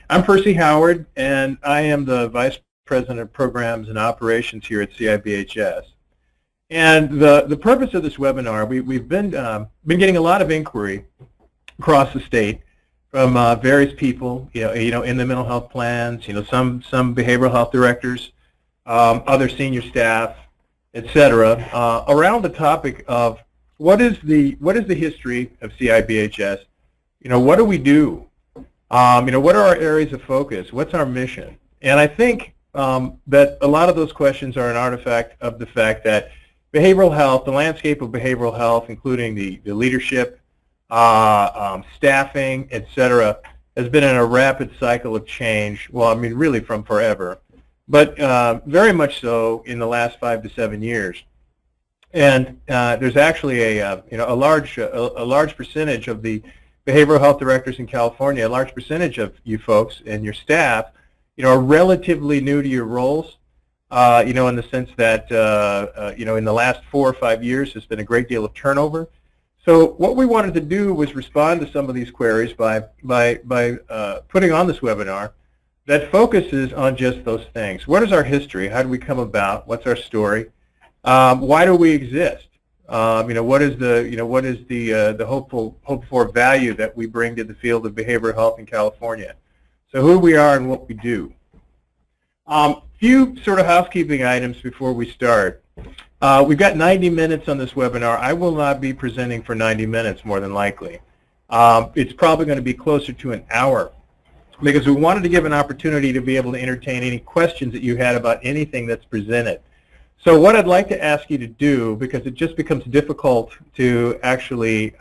I'm Percy Howard, and I am the Vice President of Programs and Operations here at CIBHS. And the purpose of this webinar, we've been getting a lot of inquiry across the state from various people, you know, in the mental health plans, you know, some behavioral health directors, other senior staff, etc., around the topic of what is the history of CIBHS? You know, what do we do? You know, what are our areas of focus? What's our mission? And I think that a lot of those questions are an artifact of the fact that behavioral health, the landscape of behavioral health, including the leadership, staffing, etc., has been in a rapid cycle of change. Well, I mean, really from forever, but very much so in the last 5 to 7 years. And there's actually a large percentage of the behavioral health directors in California, a large percentage of you folks and your staff, you know, are relatively new to your roles. You know, in the sense that you know, in the last 4 or 5 years, there's been a great deal of turnover. So what we wanted to do was respond to some of these queries by putting on this webinar that focuses on just those things. What is our history? How did we come about? What's our story? Why do we exist? You know, what is the hoped for value that we bring to the field of behavioral health in California? So who we are and what we do. Few sort of housekeeping items before we start. We've got 90 minutes on this webinar. I will not be presenting for 90 minutes, more than likely. It's probably going to be closer to an hour, because we wanted to give an opportunity to be able to entertain any questions that you had about anything that's presented. So what I'd like to ask you to do, because it just becomes difficult to actually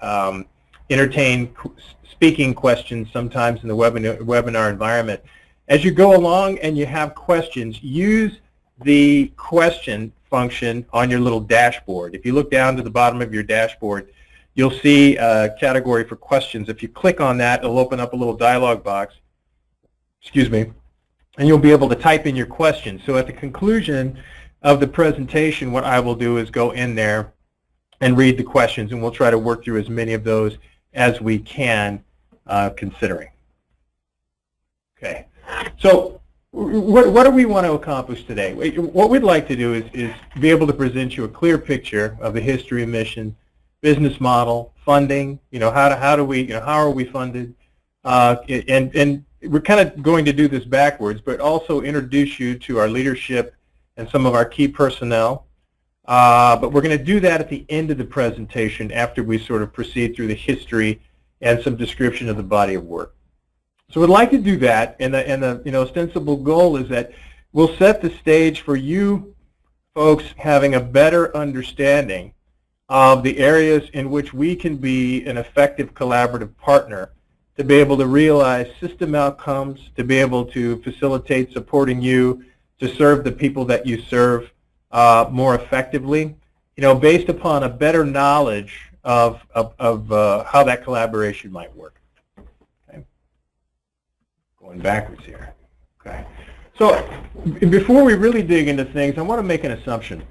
entertain speaking questions sometimes in the webinar environment, as you go along and you have questions, use the question function on your little dashboard. If you look down to the bottom of your dashboard, you'll see a category for questions. If you click on that, it'll open up a little dialog box, excuse me, and you'll be able to type in your questions. So at the conclusion of the presentation, what I will do is go in there and read the questions, and we'll try to work through as many of those as we can, considering. Okay, so what do we want to accomplish today? What we'd like to do is be able to present you a clear picture of the history and mission, business model, funding. You know, how are we funded, and we're kind of going to do this backwards, but also introduce you to our leadership and some of our key personnel. But we're going to do that at the end of the presentation after we sort of proceed through the history and some description of the body of work. So we'd like to do that, and the you know, ostensible goal is that we'll set the stage for you folks having a better understanding of the areas in which we can be an effective collaborative partner to be able to realize system outcomes, to be able to facilitate supporting you to serve the people that you serve more effectively, you know, based upon a better knowledge of how that collaboration might work. Going backwards here. Okay. So before we really dig into things, I want to make an assumption.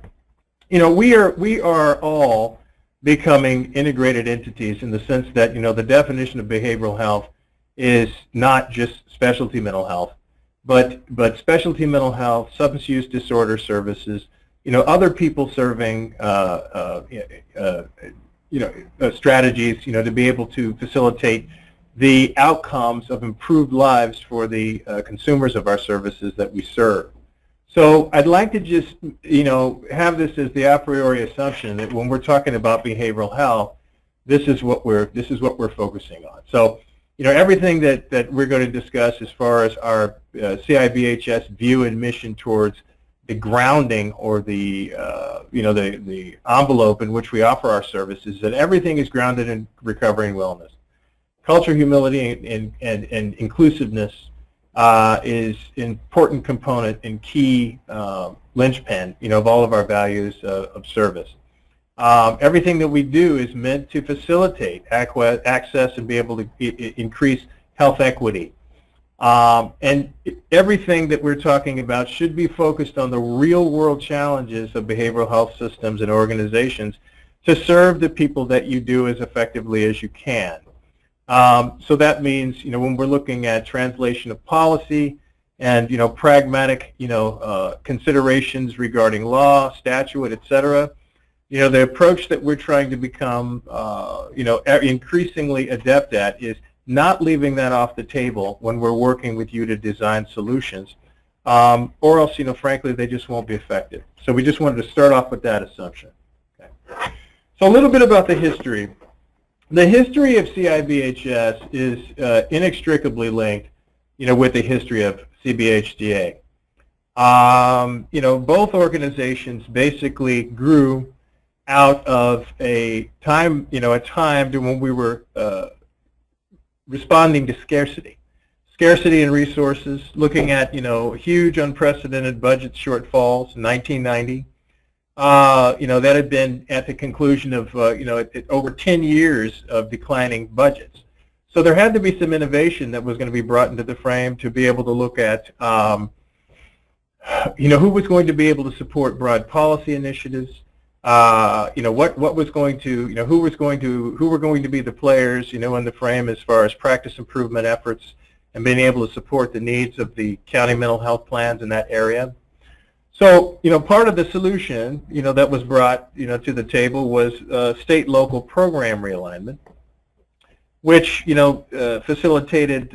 You know, we are all becoming integrated entities in the sense that, you know, the definition of behavioral health is not just specialty mental health, but specialty mental health, substance use disorder services, you know, other people serving strategies, you know, to be able to facilitate the outcomes of improved lives for the consumers of our services that we serve. So I'd like to just, you know, have this as the a priori assumption that when we're talking about behavioral health, this is what we're focusing on. So, you know, everything that we're going to discuss as far as our CIBHS view and mission towards the grounding or the the envelope in which we offer our services, that everything is grounded in recovery and wellness. Culture, humility, and inclusiveness is an important component and key linchpin, you know, of all of our values of service. Everything that we do is meant to facilitate access and be able to increase health equity. And everything that we're talking about should be focused on the real-world challenges of behavioral health systems and organizations to serve the people that you do as effectively as you can. So that means, when we're looking at translation of policy and, pragmatic, considerations regarding law, statute, et cetera, the approach that we're trying to become, increasingly adept at is not leaving that off the table when we're working with you to design solutions, or else, frankly, they just won't be effective. So we just wanted to start off with that assumption. Okay. So a little bit about the history. The history of CIBHS is inextricably linked, with the history of CBHDA. Both organizations basically grew out of a time, when we were responding to scarcity in resources, looking at, huge unprecedented budget shortfalls in 1990. That had been at the conclusion of, over 10 years of declining budgets. So there had to be some innovation that was going to be brought into the frame to be able to look at, who was going to be able to support broad policy initiatives, what was going to, who were going to be the players, in the frame as far as practice improvement efforts and being able to support the needs of the county mental health plans in that area. So, part of the solution, that was brought, to the table was state-local program realignment, which, facilitated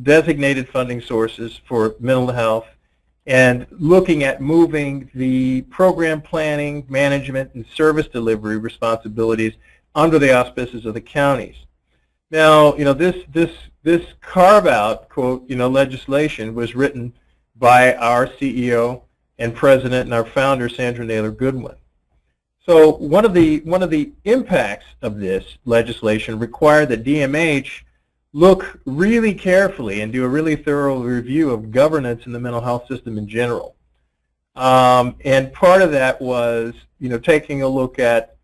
designated funding sources for mental health and looking at moving the program planning, management, and service delivery responsibilities under the auspices of the counties. Now, this carve-out, quote, legislation was written by our CEO and president and our founder, Sandra Naylor Goodwin. So one of the impacts of this legislation required that DMH look really carefully and do a really thorough review of governance in the mental health system in general. And part of that was, taking a look at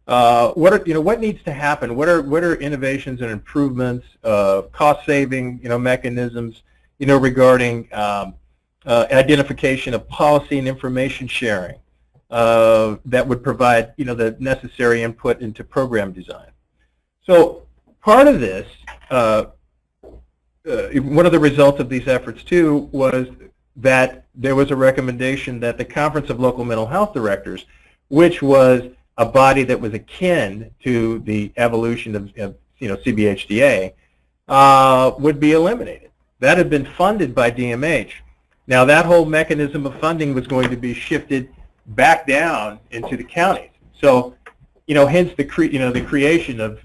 what needs to happen. What are innovations and improvements, cost-saving, mechanisms, regarding identification of policy and information sharing that would provide, the necessary input into program design. So part of this, one of the results of these efforts too was that there was a recommendation that the Conference of Local Mental Health Directors, which was a body that was akin to the evolution of CBHDA, would be eliminated. That had been funded by DMH. Now that whole mechanism of funding was going to be shifted back down into the counties. So, hence the creation of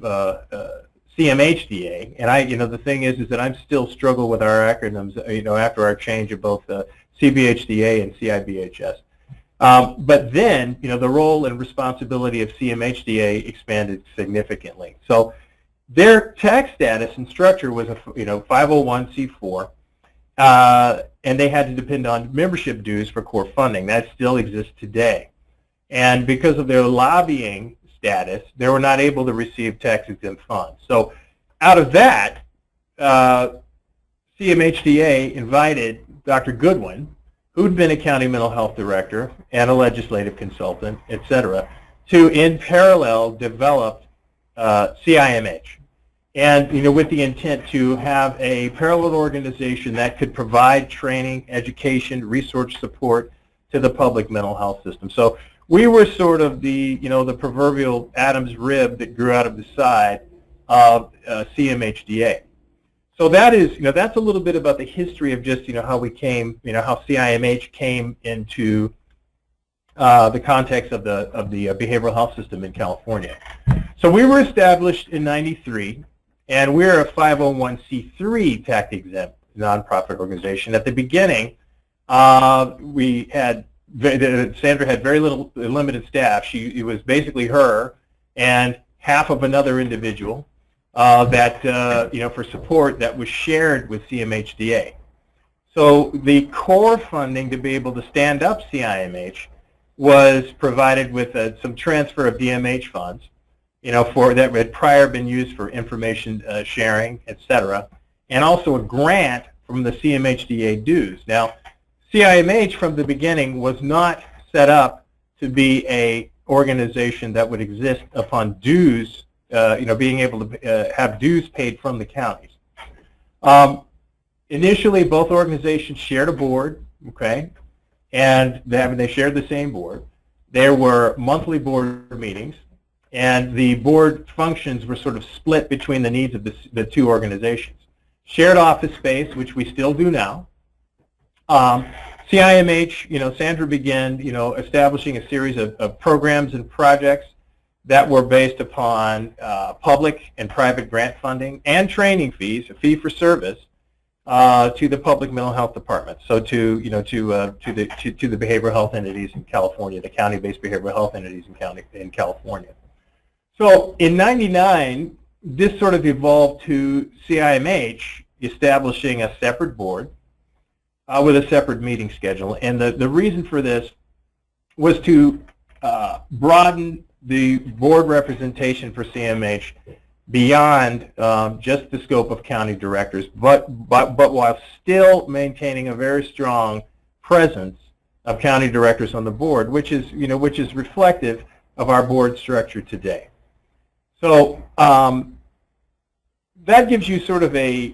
CMHDA. And the thing is that I'm still struggle with our acronyms, after our change of both CBHDA and CIBHS. But then, the role and responsibility of CMHDA expanded significantly. So their tax status and structure was a 501c4, and they had to depend on membership dues for core funding. That still exists today. And because of their lobbying status, they were not able to receive tax-exempt funds. So out of that, CMHDA invited Dr. Goodwin, who'd been a county mental health director and a legislative consultant, et cetera, to, in parallel, develop CIMH. And, with the intent to have a parallel organization that could provide training, education, research support to the public mental health system. So we were sort of the, the proverbial Adam's rib that grew out of the side of CMHDA. So that is, that's a little bit about the history of just, how we came, how CIMH came into the context of the behavioral health system in California. So we were established in '93, and we're a 501c3 tax-exempt nonprofit organization. At the beginning, we had Sandra had very limited staff. It was basically her and half of another individual that for support that was shared with CMHDA. So the core funding to be able to stand up CIMH was provided with some transfer of DMH funds, for that had prior been used for information sharing, et cetera, and also a grant from the CMHDA dues. Now, CIMH from the beginning was not set up to be a organization that would exist upon dues being able to have dues paid from the counties. Initially, both organizations shared a board, okay, and they shared the same board. There were monthly board meetings, and the board functions were sort of split between the needs of the two organizations. Shared office space, which we still do now. CIMH, Sandra began, establishing a series of programs and projects that were based upon public and private grant funding and training fees, a fee for service, to the public mental health department. So to the behavioral health entities in California, the county-based behavioral health entities in California. So in '99, this sort of evolved to CIMH establishing a separate board with a separate meeting schedule. And the reason for this was to broaden the board representation for CMH beyond just the scope of county directors, but while still maintaining a very strong presence of county directors on the board, which is reflective of our board structure today. So that gives you sort of a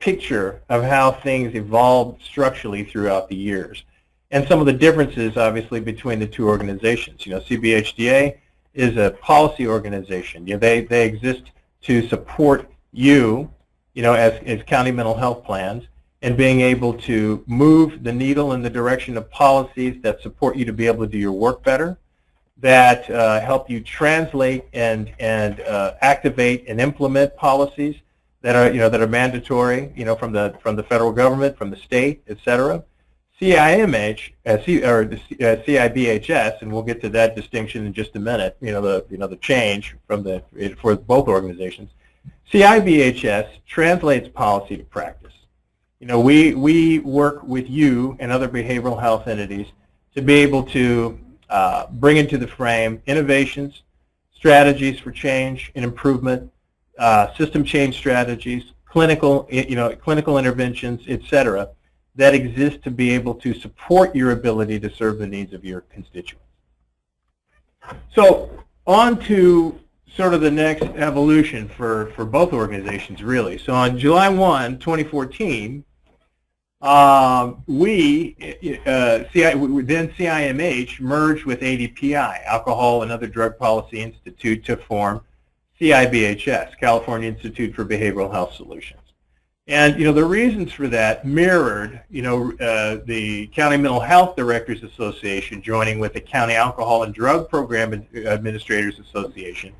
picture of how things evolved structurally throughout the years, and some of the differences, obviously, between the two organizations. CBHDA is a policy organization. They exist to support you, as county mental health plans, and being able to move the needle in the direction of policies that support you to be able to do your work better, that help you translate and activate and implement policies that are mandatory, from the federal government, from the state, et cetera. CIMH, or the CIBHS, and we'll get to that distinction in just a minute. The change for both organizations. CIBHS translates policy to practice. We work with you and other behavioral health entities to be able to bring into the frame innovations, strategies for change and improvement, system change strategies, clinical interventions, et cetera, that exist to be able to support your ability to serve the needs of your constituents. So on to sort of the next evolution for both organizations, really. So on July 1, 2014, then CIMH merged with ADPI, Alcohol and Other Drug Policy Institute, to form CIBHS, California Institute for Behavioral Health Solutions. And the reasons for that mirrored the County Mental Health Directors Association joining with the County Alcohol and Drug Program Administrators Association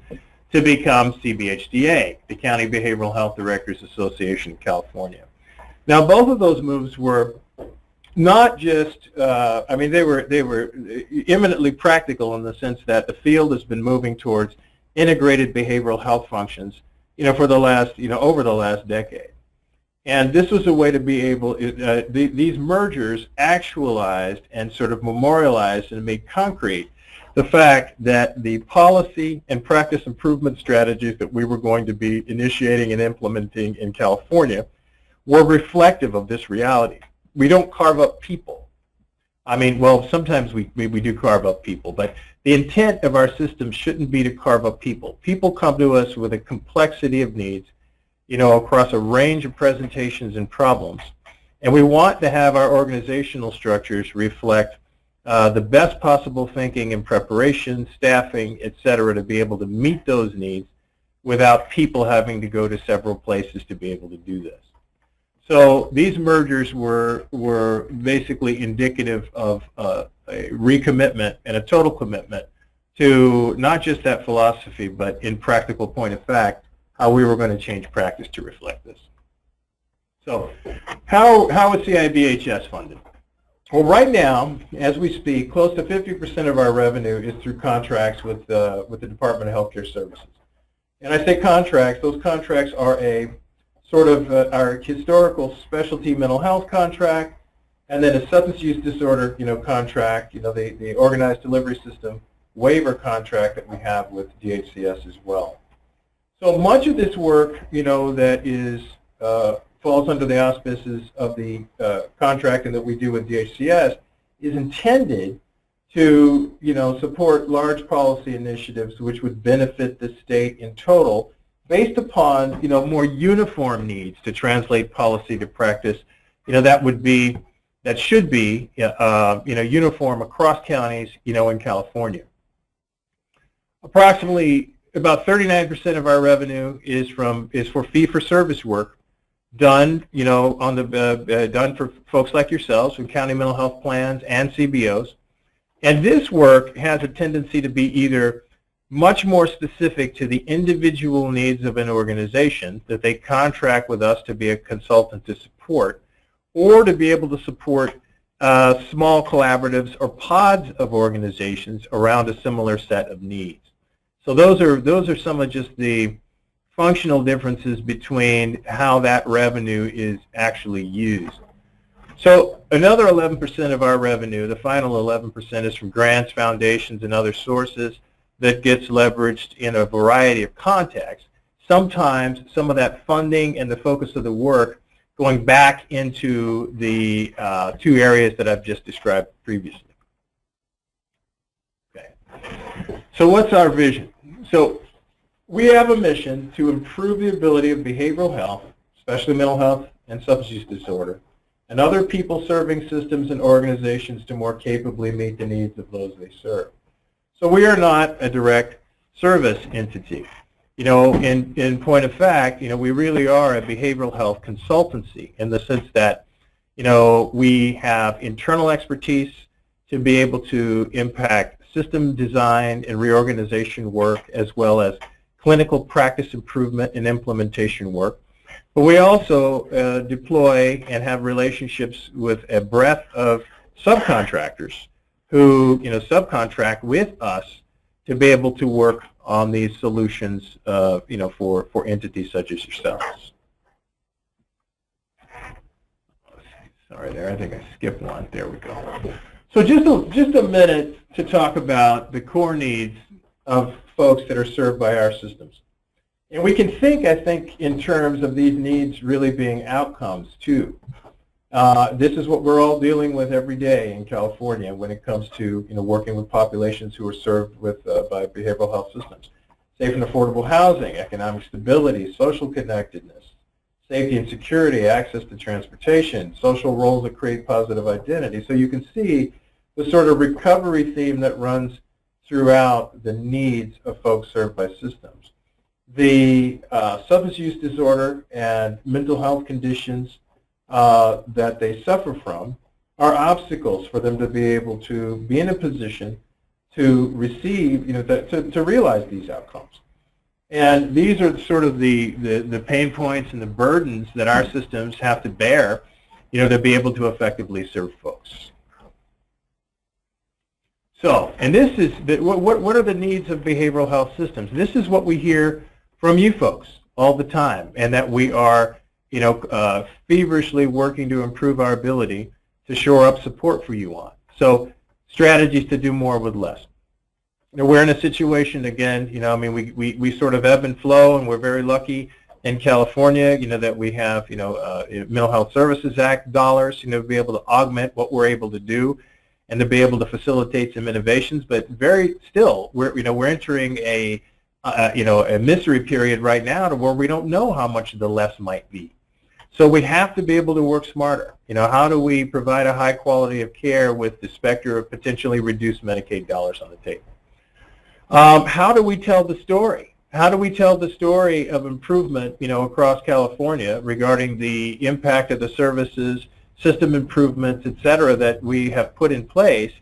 to become CBHDA, the County Behavioral Health Directors Association of California. Now, both of those moves were not just, they were eminently practical in the sense that the field has been moving towards integrated behavioral health functions, for the last, over the last decade. And this was a way to be able, these mergers actualized and sort of memorialized and made concrete the fact that the policy and practice improvement strategies that we were going to be initiating and implementing in California were reflective of this reality. We don't carve up people. Sometimes we do carve up people, but the intent of our system shouldn't be to carve up people. People come to us with a complexity of needs, across a range of presentations and problems. And we want to have our organizational structures reflect the best possible thinking and preparation, staffing, et cetera, to be able to meet those needs without people having to go to several places to be able to do this. So these mergers were basically indicative of a recommitment and a total commitment to not just that philosophy, but in practical point of fact, how we were going to change practice to reflect this. So how is CIBHS funded? Well, right now, as we speak, close to 50% of our revenue is through contracts with the Department of Healthcare Services. And I say contracts, those contracts are a sort of our historical specialty mental health contract, and then a substance use disorder, contract, the organized delivery system waiver contract that we have with DHCS as well. So much of this work, that is falls under the auspices of the contract and that we do with DHCS is intended to, support large policy initiatives which would benefit the state in total, based upon, more uniform needs to translate policy to practice, that should be, uniform across counties, in California. Approximately about 39% of our revenue is for fee-for-service work done, done for folks like yourselves from county mental health plans and CBOs. And this work has a tendency to be either much more specific to the individual needs of an organization that they contract with us to be a consultant to support, or to be able to support small collaboratives or pods of organizations around a similar set of needs. So those are some of just the functional differences between how that revenue is actually used. So another 11% of our revenue, the final 11%, is from grants, foundations, and other sources that gets leveraged in a variety of contexts. Sometimes some of that funding and the focus of the work going back into the two areas that I've just described previously. Okay. So what's our vision? So we have a mission to improve the ability of behavioral health, especially mental health and substance use disorder, and other people-serving systems and organizations to more capably meet the needs of those they serve. So we are not a direct service entity. In point of fact, we really are a behavioral health consultancy in the sense that, we have internal expertise to be able to impact system design and reorganization work, as well as clinical practice improvement and implementation work. But we also deploy and have relationships with a breadth of subcontractors who, subcontract with us to be able to work on these solutions, for entities such as yourselves. Sorry there, I think I skipped one. There we go. So just a minute to talk about the core needs of folks that are served by our systems. And we can think, I think, in terms of these needs really being outcomes, too. This is what we're all dealing with every day in California when it comes to working with populations who are served with by behavioral health systems. Safe and affordable housing, economic stability, social connectedness, safety and security, access to transportation, social roles that create positive identity. So you can see the sort of recovery theme that runs throughout the needs of folks served by systems. The substance use disorder and mental health conditions that they suffer from are obstacles for them to be able to be in a position to receive, to realize these outcomes. And these are sort of the pain points and the burdens that our systems have to bear, to be able to effectively serve folks. So, and this is, what are the needs of behavioral health systems? This is what we hear from you folks all the time, and that we are feverishly working to improve our ability to shore up support for you on. So strategies to do more with less. We're in a situation, again, we sort of ebb and flow, and we're very lucky in California, that we have, Mental Health Services Act dollars, to be able to augment what we're able to do and to be able to facilitate some innovations. But we're entering a mystery period right now to where we don't know how much the less might be. So we have to be able to work smarter. How do we provide a high quality of care with the specter of potentially reduced Medicaid dollars on the table? How do we tell the story? How do we tell the story of improvement, across California regarding the impact of the services, system improvements, et cetera, that we have put in place?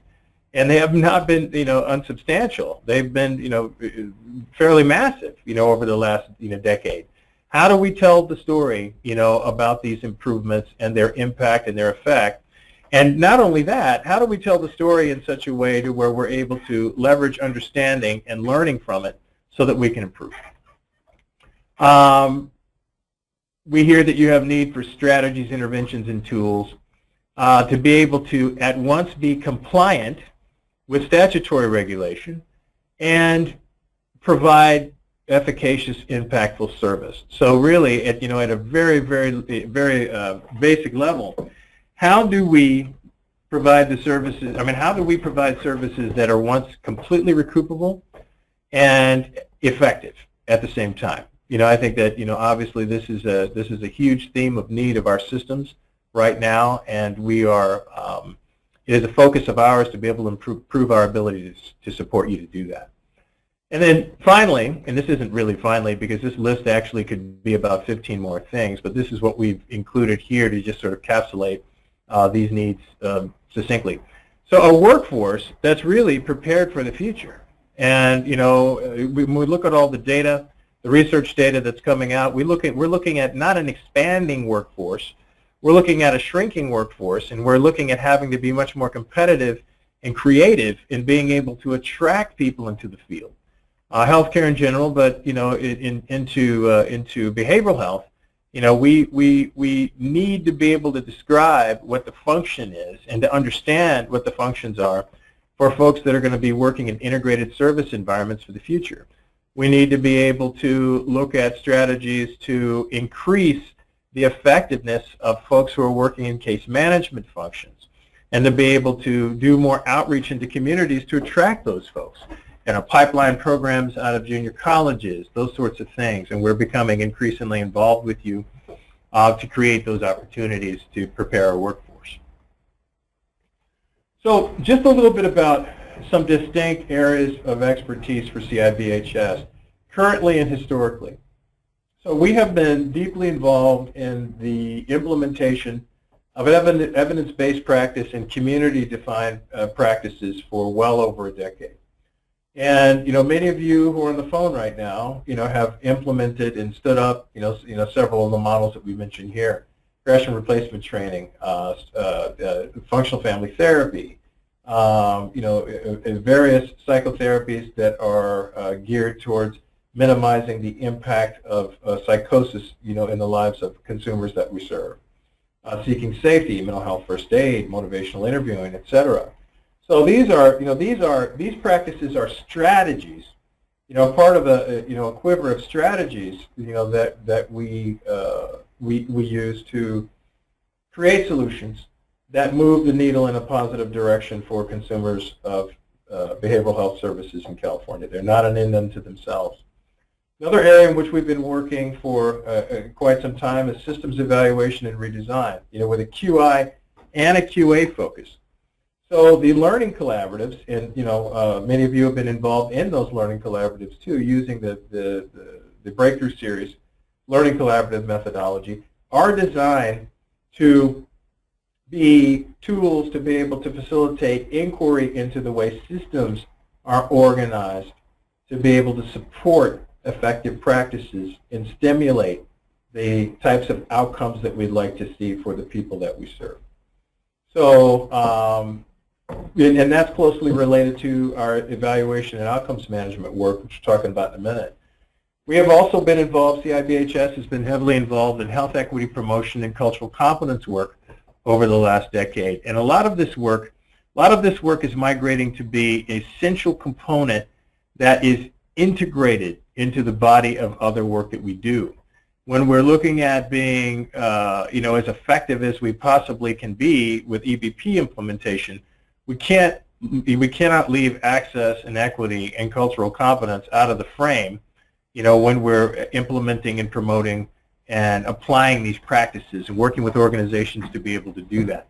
And they have not been, unsubstantial. They've been, fairly massive, over the last, decade. How do we tell the story, about these improvements and their impact and their effect? And not only that, how do we tell the story in such a way to where we're able to leverage understanding and learning from it so that we can improve? We hear that you have need for strategies, interventions, and tools to be able to at once be compliant with statutory regulation and provide efficacious, impactful service. So really, at a very, very, very basic level, how do we provide the services, how do we provide services that are once completely recoupable and effective at the same time? I think that, obviously this is a huge theme of need of our systems right now, and it is a focus of ours to be able to improve our ability to support you to do that. And then finally, and this isn't really finally because this list actually could be about 15 more things, but this is what we've included here to just sort of encapsulate these needs succinctly. So a workforce that's really prepared for the future. And when we look at all the data, the research data that's coming out, we're looking at not an expanding workforce, we're looking at a shrinking workforce, and we're looking at having to be much more competitive and creative in being able to attract people into the field. Healthcare in general, but into behavioral health, we need to be able to describe what the function is and to understand what the functions are for folks that are going to be working in integrated service environments for the future. We need to be able to look at strategies to increase the effectiveness of folks who are working in case management functions, and to be able to do more outreach into communities to attract those folks. Pipeline programs out of junior colleges, those sorts of things, and we're becoming increasingly involved with you to create those opportunities to prepare our workforce. So just a little bit about some distinct areas of expertise for CIBHS, currently and historically. So we have been deeply involved in the implementation of evidence-based practice and community-defined practices for well over a decade. And many of you who are on the phone right now, have implemented and stood up, several of the models that we mentioned here: regression replacement training, functional family therapy, various psychotherapies that are geared towards minimizing the impact of psychosis, in the lives of consumers that we serve. Seeking safety, mental health first aid, motivational interviewing, etc. So these practices are strategies, part of a quiver of strategies, that we use to create solutions that move the needle in a positive direction for consumers of behavioral health services in California. They're not an end unto themselves. Another area in which we've been working for quite some time is systems evaluation and redesign, with a QI and a QA focus. So the learning collaboratives, and many of you have been involved in those learning collaboratives too, using the Breakthrough Series learning collaborative methodology, are designed to be tools to be able to facilitate inquiry into the way systems are organized to be able to support effective practices and stimulate the types of outcomes that we'd like to see for the people that we serve. So, and that's closely related to our evaluation and outcomes management work, which we're talking about in a minute. We have also been involved, CIBHS has been heavily involved in health equity promotion and cultural competence work over the last decade. And a lot of this work is migrating to be an essential component that is integrated into the body of other work that we do. When we're looking at being, as effective as we possibly can be with EBP implementation, we cannot leave access and equity and cultural competence out of the frame, when we're implementing and promoting and applying these practices and working with organizations to be able to do that.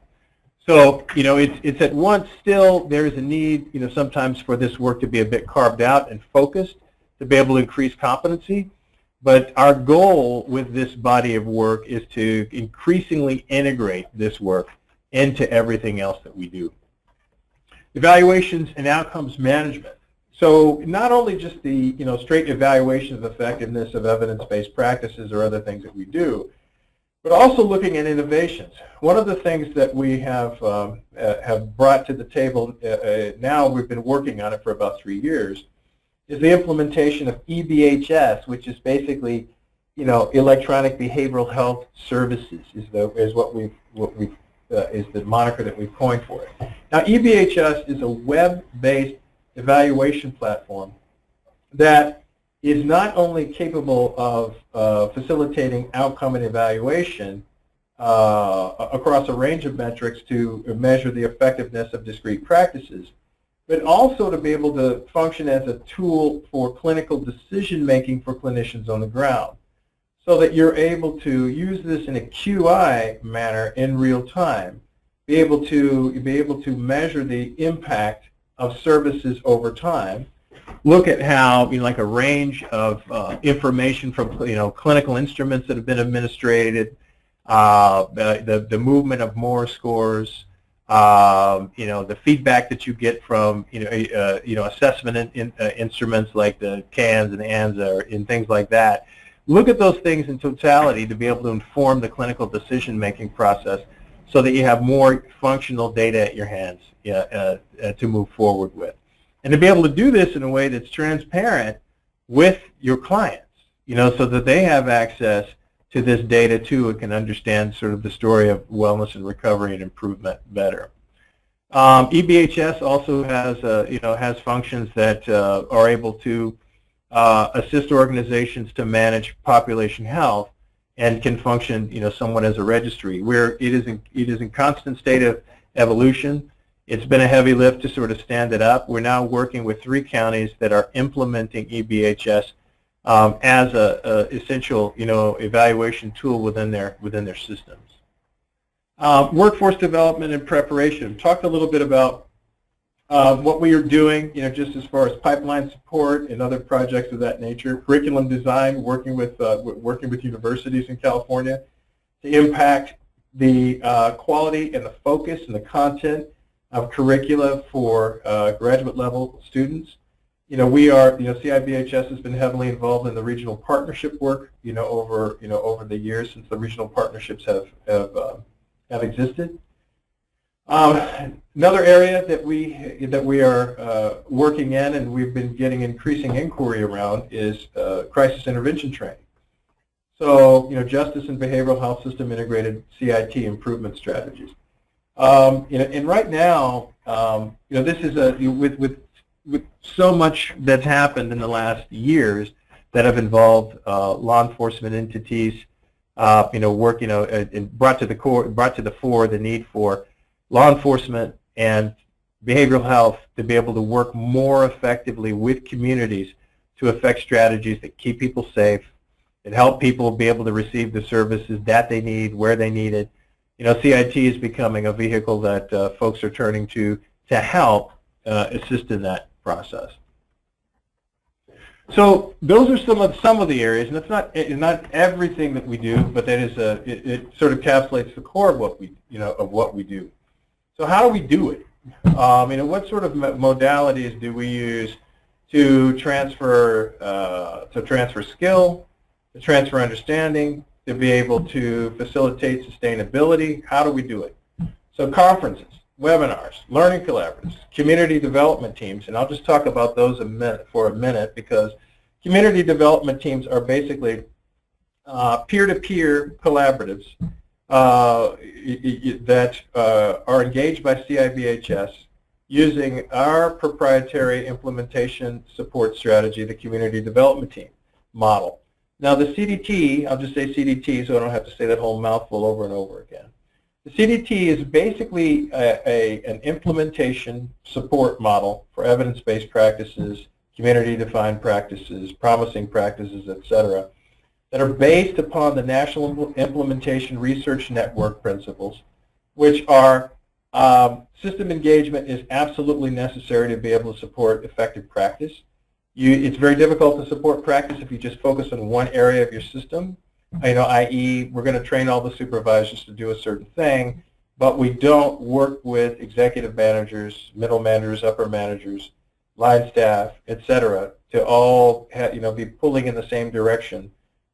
So, it's at once still there is a need, sometimes for this work to be a bit carved out and focused to be able to increase competency. But our goal with this body of work is to increasingly integrate this work into everything else that we do. Evaluations and outcomes management. So not only just the straight evaluation of effectiveness of evidence-based practices or other things that we do, but also looking at innovations. One of the things that we have brought to the table now, we've been working on it for about 3 years, is the implementation of EBHS, which is basically, electronic behavioral health services is the moniker that we've coined for it. Now, EBHS is a web-based evaluation platform that is not only capable of facilitating outcome and evaluation across a range of metrics to measure the effectiveness of discrete practices, but also to be able to function as a tool for clinical decision-making for clinicians on the ground, so that you're able to use this in a QI manner in real time, be able to measure the impact of services over time, look at how, like a range of information from, clinical instruments that have been administered, the movement of Moore scores, the feedback that you get from, assessment instruments like the CANS and ANZA and things like that. Look at those things in totality to be able to inform the clinical decision-making process so that you have more functional data at your hands to move forward with. And to be able to do this in a way that's transparent with your clients, so that they have access to this data too and can understand sort of the story of wellness and recovery and improvement better. EBHS also has, has functions that are able to assist organizations to manage population health and can function, somewhat as a registry, where it is in constant state of evolution. It's been a heavy lift to sort of stand it up. We're now working with 3 counties that are implementing EBHS as a essential, evaluation tool within their systems. Workforce development and preparation. Talked a little bit about what we are doing, just as far as pipeline support and other projects of that nature. Curriculum design, working with universities in California to impact the quality and the focus and the content of curricula for graduate level students. CIBHS has been heavily involved in the regional partnership work, over the years since the regional partnerships have existed. Another area that we are working in and we've been getting increasing inquiry around is crisis intervention training. So, justice and behavioral health system integrated CIT improvement strategies. And right now, this is with so much that's happened in the last years that have involved law enforcement entities, work, and brought to the fore the need for law enforcement and behavioral health to be able to work more effectively with communities to affect strategies that keep people safe, that help people be able to receive the services that they need, where they need it. CIT is becoming a vehicle that folks are turning to help assist in that process. So those are some of the areas, and it's not everything that we do, but that is it sort of encapsulates the core of what we do. So how do we do it? What sort of modalities do we use to transfer skill, to transfer understanding, to be able to facilitate sustainability? How do we do it? So conferences, webinars, learning collaboratives, community development teams, and I'll just talk about those for a minute because community development teams are basically peer-to-peer collaboratives that are engaged by CIBHS using our proprietary implementation support strategy, the Community Development Team model. Now the CDT, I'll just say CDT so I don't have to say that whole mouthful over and over again. The CDT is basically an implementation support model for evidence-based practices, community-defined practices, promising practices, etc., that are based upon the National Implementation Research Network principles, which are system engagement is absolutely necessary to be able to support effective practice. It's very difficult to support practice if you just focus on one area of your system, i.e. we're going to train all the supervisors to do a certain thing, but we don't work with executive managers, middle managers, upper managers, line staff, etc., to all be pulling in the same direction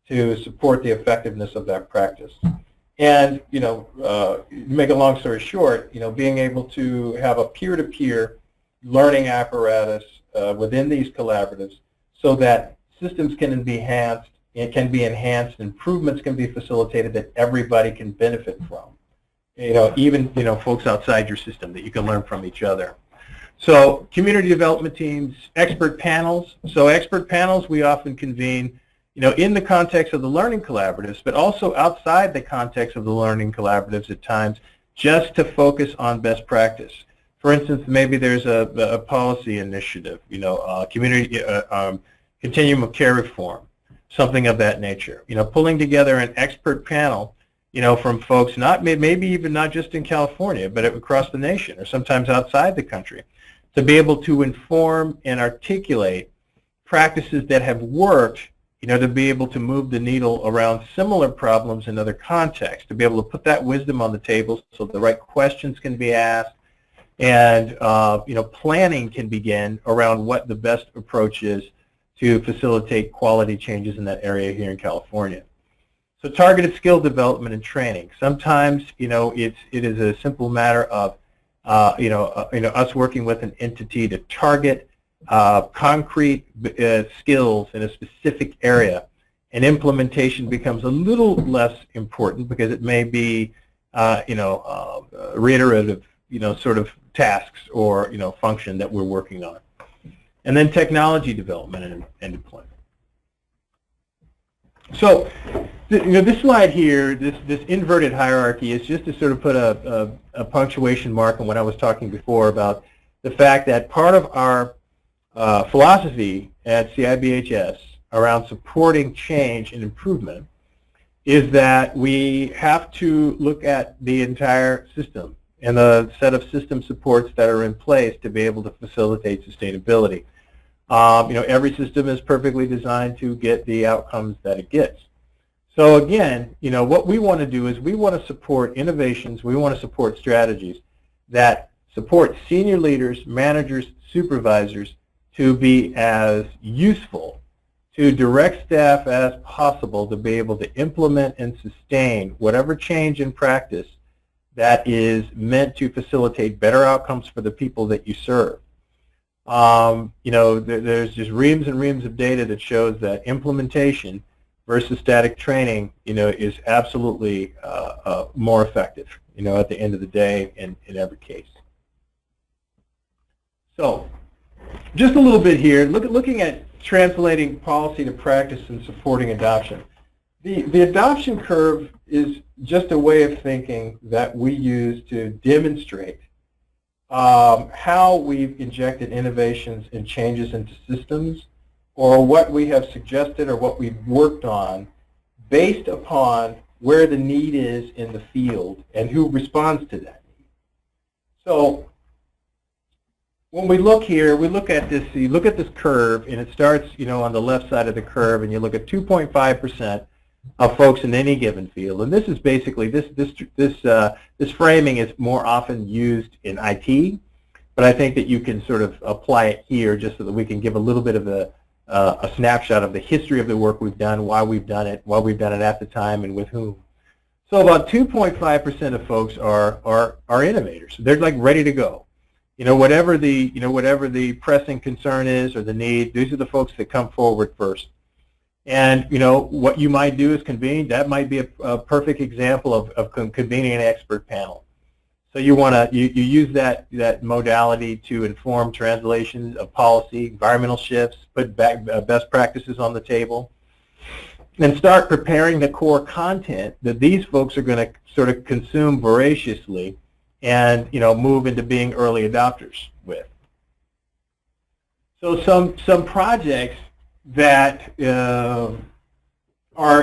to support the effectiveness of that practice. And make a long story short, being able to have a peer-to-peer learning apparatus within these collaboratives so that systems can be enhanced, improvements can be facilitated that everybody can benefit from. Even folks outside your system that you can learn from each other. So community development teams, expert panels. So expert panels we often convene in the context of the learning collaboratives, but also outside the context of the learning collaboratives at times, just to focus on best practice. For instance, maybe there's a policy initiative, community continuum of care reform, something of that nature. Pulling together an expert panel, from folks maybe even not just in California, but across the nation or sometimes outside the country, to be able to inform and articulate practices that have worked, to be able to move the needle around similar problems in other contexts, to be able to put that wisdom on the table so the right questions can be asked, and planning can begin around what the best approach is to facilitate quality changes in that area here in California. So targeted skill development and training. Sometimes, it is a simple matter of, us working with an entity to target concrete skills in a specific area, and implementation becomes a little less important because it may be, reiterative, sort of tasks or, function that we're working on. And then technology development and deployment. So, this slide here, this inverted hierarchy is just to sort of put a punctuation mark on what I was talking before about the fact that part of our philosophy at CIBHS around supporting change and improvement is that we have to look at the entire system and the set of system supports that are in place to be able to facilitate sustainability. Every system is perfectly designed to get the outcomes that it gets. So again, what we want to do is we want to support innovations, we want to support strategies that support senior leaders, managers, supervisors to be as useful to direct staff as possible to be able to implement and sustain whatever change in practice that is meant to facilitate better outcomes for the people that you serve. There's just reams and reams of data that shows that implementation versus static training, is absolutely more effective, at the end of the day in every case. So, just a little bit here, looking at translating policy to practice and supporting adoption. The adoption curve is just a way of thinking that we use to demonstrate how we've injected innovations and changes into systems, or what we have suggested or what we've worked on based upon where the need is in the field and who responds to that need. So when we look here, we look at this, you look at this curve, and it starts, on the left side of the curve, and you look at 2.5% of folks in any given field. And this is basically, this framing is more often used in IT, but I think that you can sort of apply it here just so that we can give a little bit of a snapshot of the history of the work we've done, why we've done it at the time, and with whom. So about 2.5% of folks are innovators. They're like ready to go. Whatever the pressing concern is or the need, these are the folks that come forward first. And what you might do is convene. That might be a perfect example of convening an expert panel. So you use that modality to inform translation of policy, environmental shifts, put best practices on the table, and start preparing the core content that these folks are going to sort of consume voraciously and move into being early adopters with. So some projects that are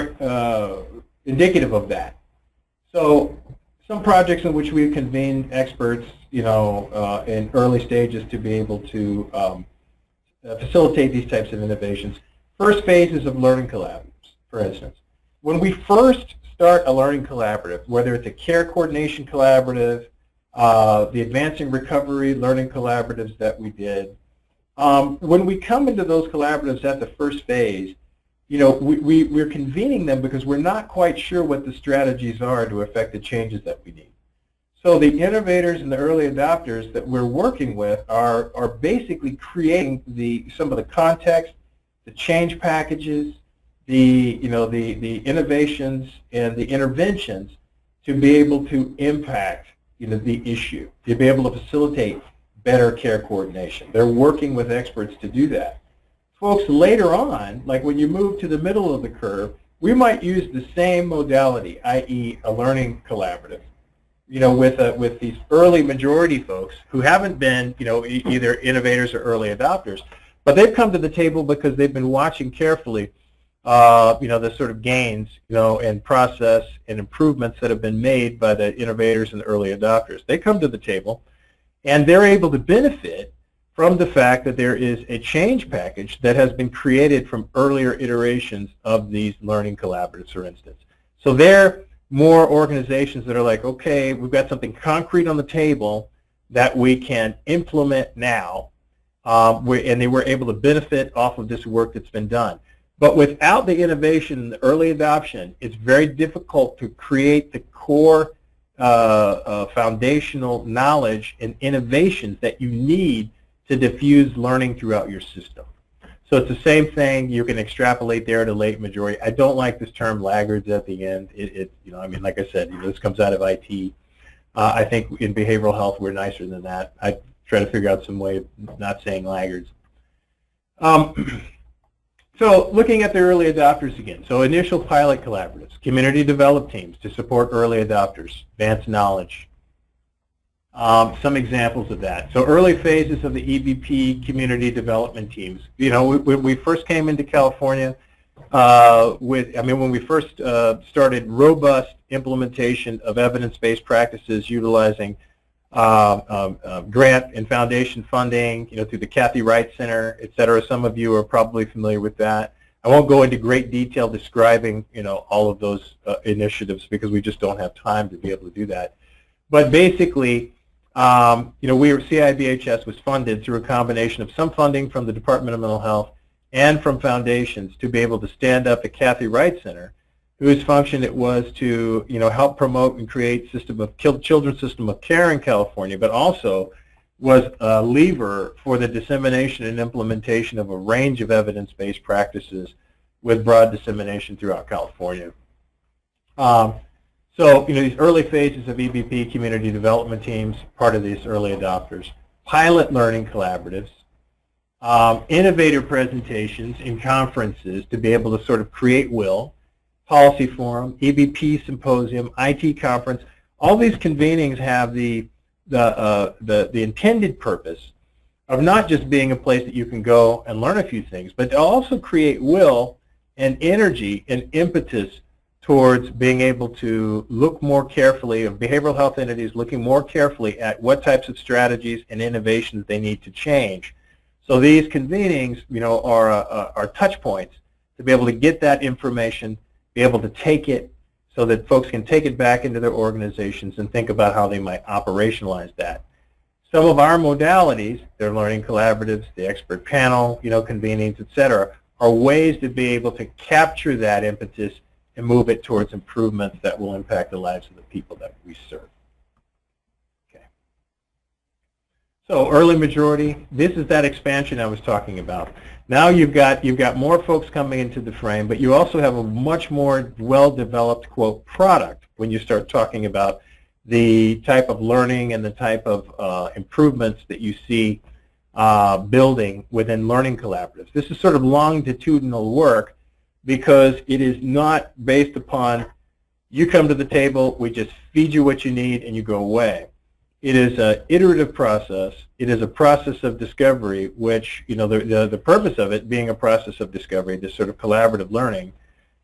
indicative of that. So some projects in which we've convened experts, in early stages to be able to facilitate these types of innovations. First phases of learning collaboratives, for instance. When we first start a learning collaborative, whether it's a care coordination collaborative, the advancing recovery learning collaboratives that we did, when we come into those collaboratives at the first phase, we're convening them because we're not quite sure what the strategies are to affect the changes that we need. So the innovators and the early adopters that we're working with are basically creating some of the context, the change packages, the innovations and the interventions to be able to impact the issue, to be able to facilitate better care coordination. They're working with experts to do that. folks later on, like when you move to the middle of the curve, we might use the same modality, i.e. a learning collaborative, with these early majority folks who haven't been, either innovators or early adopters, but they've come to the table because they've been watching carefully, the sort of gains, and process and improvements that have been made by the innovators and the early adopters. They come to the table, and they're able to benefit from the fact that there is a change package that has been created from earlier iterations of these learning collaboratives, for instance. So they're more organizations that are like, okay, we've got something concrete on the table that we can implement now, and they were able to benefit off of this work that's been done. But without the innovation and the early adoption, it's very difficult to create the core foundational knowledge and innovations that you need to diffuse learning throughout your system. So it's the same thing. You can extrapolate there to late majority. I don't like this term laggards at the end. Like I said, this comes out of IT. I think in behavioral health we're nicer than that. I try to figure out some way of not saying laggards. So looking at the early adopters again. So initial pilot collaboratives, community developed teams to support early adopters, advance knowledge. Some examples of that. So early phases of the EBP community development teams. When we first came into California, when we first started robust implementation of evidence-based practices utilizing grant and foundation funding, through the Kathy Wright Center, et cetera. Some of you are probably familiar with that. I won't go into great detail describing, all of those initiatives because we just don't have time to be able to do that. But basically, CIBHS was funded through a combination of some funding from the Department of Mental Health and from foundations to be able to stand up the Kathy Wright Center, whose function it was to, help promote and create children's system of care in California, but also was a lever for the dissemination and implementation of a range of evidence-based practices with broad dissemination throughout California. So, these early phases of EBP community development teams, part of these early adopters, pilot learning collaboratives, innovator presentations in conferences to be able to sort of create will, policy forum, EBP symposium, IT conference. All these convenings have the intended purpose of not just being a place that you can go and learn a few things, but to also create will and energy and impetus towards being able to look more carefully, of behavioral health entities looking more carefully at what types of strategies and innovations they need to change. So these convenings, are touch points to be able to get that information, be able to take it so that folks can take it back into their organizations and think about how they might operationalize that. Some of our modalities, their learning collaboratives, the expert panel, convenings, et cetera, are ways to be able to capture that impetus and move it towards improvements that will impact the lives of the people that we serve. Okay. So early majority, this is that expansion I was talking about. Now you've got more folks coming into the frame, but you also have a much more well-developed, quote, product when you start talking about the type of learning and the type of improvements that you see building within learning collaboratives. This is sort of longitudinal work because it is not based upon you come to the table, we just feed you what you need, and you go away. It is an iterative process. It is a process of discovery, which, the purpose of it being a process of discovery, this sort of collaborative learning,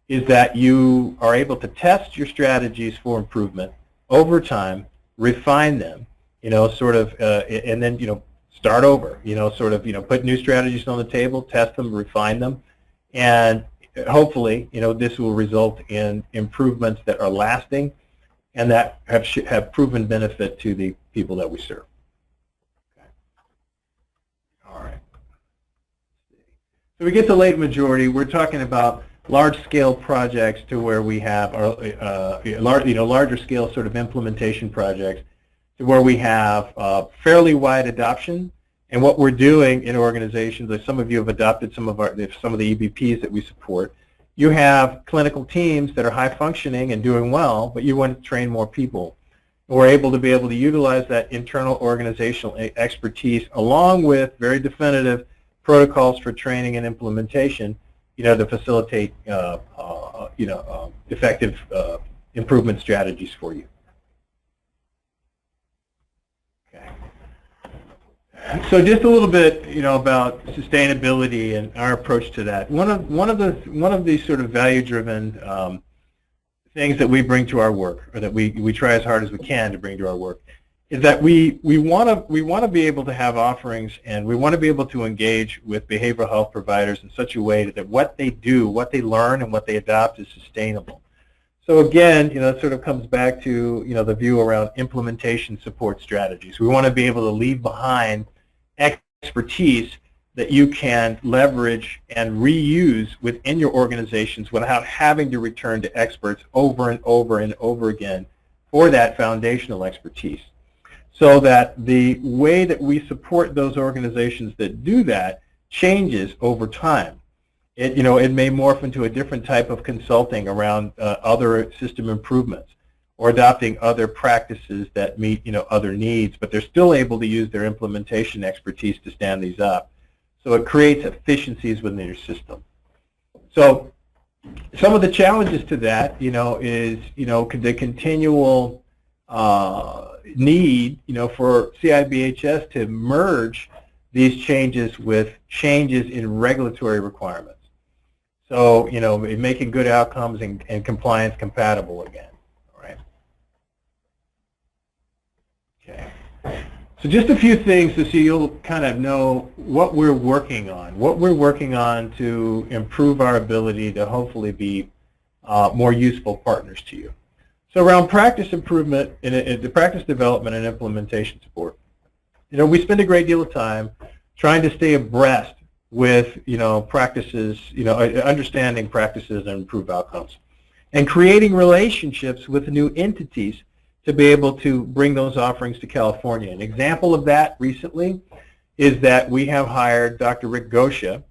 is that you are able to test your strategies for improvement over time, refine them, and then, start over, put new strategies on the table, test them, refine them, and hopefully, this will result in improvements that are lasting and that have proven benefit to the people that we serve. Okay. All right. So we get to late majority. We're talking about large-scale projects to where we have larger scale sort of implementation projects to where we have fairly wide adoption. And what we're doing in organizations, like some of you have adopted some of the EBPs that we support, you have clinical teams that are high functioning and doing well, but you want to train more people. We're able to utilize that internal organizational expertise along with very definitive protocols for training and implementation, to facilitate, effective improvement strategies for you. Okay. So just a little bit, about sustainability and our approach to that. One of the sort of value-driven things that we bring to our work, or that we try as hard as we can to bring to our work, is that we want to be able to have offerings, and we want to be able to engage with behavioral health providers in such a way that what they do, what they learn, and what they adopt is sustainable. So again, it sort of comes back to the view around implementation support strategies. We want to be able to leave behind expertise that you can leverage and reuse within your organizations without having to return to experts over and over and over again for that foundational expertise. So that the way that we support those organizations that do that changes over time. It may morph into a different type of consulting around other system improvements, or adopting other practices that meet other needs, but they're still able to use their implementation expertise to stand these up. So it creates efficiencies within your system. So some of the challenges to that, is the continual need, for CIBHS to merge these changes with changes in regulatory requirements. So, making good outcomes and compliance compatible again. All right. Okay. So just a few things so you'll kind of know what we're working on to improve our ability to hopefully be more useful partners to you. So around practice improvement, in the practice development and implementation support, we spend a great deal of time trying to stay abreast with, practices, understanding practices and improve outcomes, and creating relationships with new entities to be able to bring those offerings to California. An example of that recently is that we have hired Dr. Rick Goshen,